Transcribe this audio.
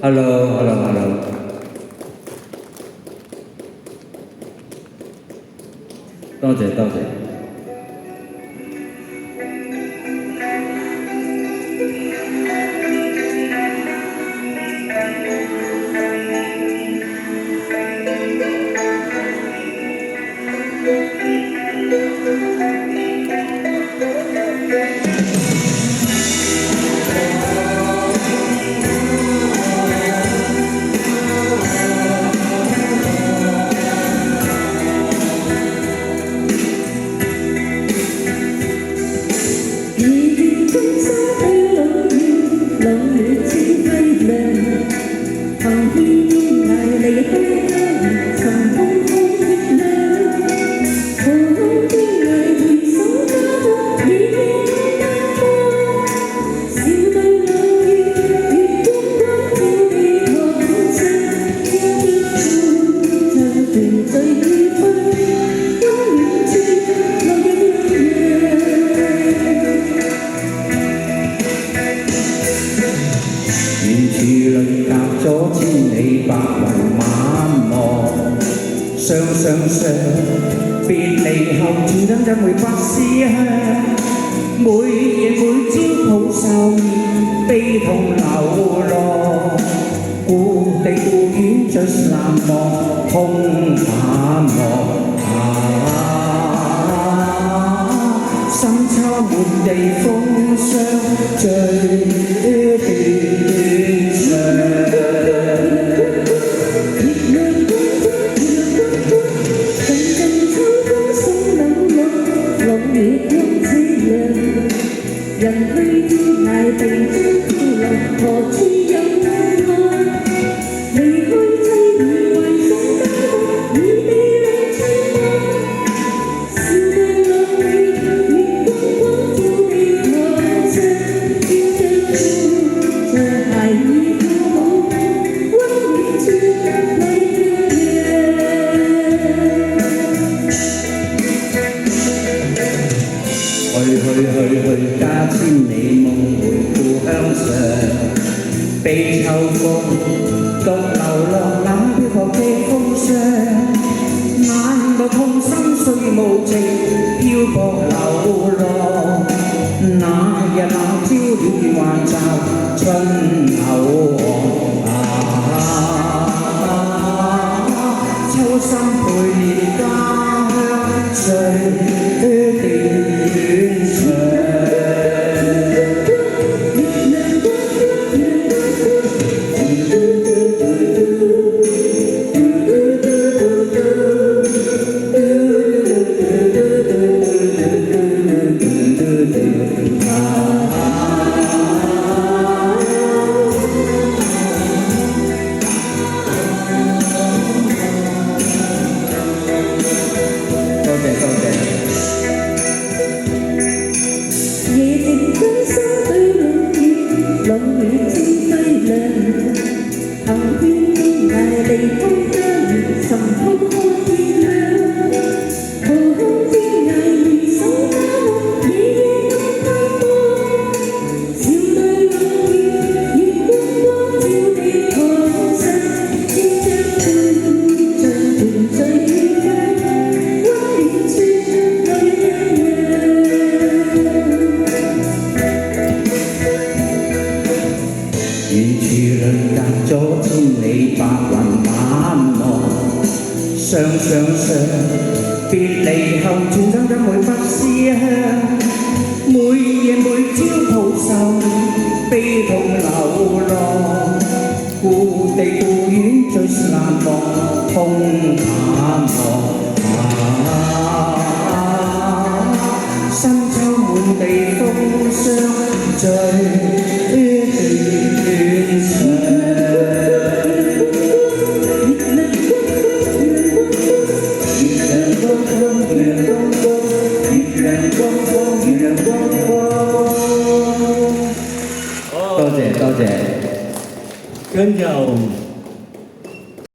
Hello，hello，hello。多謝多謝。上別離後，轉眼怎會不思鄉？每夜每朝抱愁面，悲痛流落，故地故園最難忘，空淡漠深秋滿地風霜，最斷腸。人去天涯地中漂流，何處有愛？離去妻兒還想家國，與你兩相愛。笑對浪裏，月光光照地台上，見着着孩兒跳舞，溫暖處淚去家千里夢回故鄉上，被秋風獨流落那飄泊的風霜，難道痛心雖無情，漂泊流浪。那日那朝戀還驟春厚秋心陪念家鄉最斷腸。上別離後，轉眼怎會不思鄉？每夜每朝抱愁，悲痛流浪，故地故園最難忘，空淡漠深秋滿地風霜最。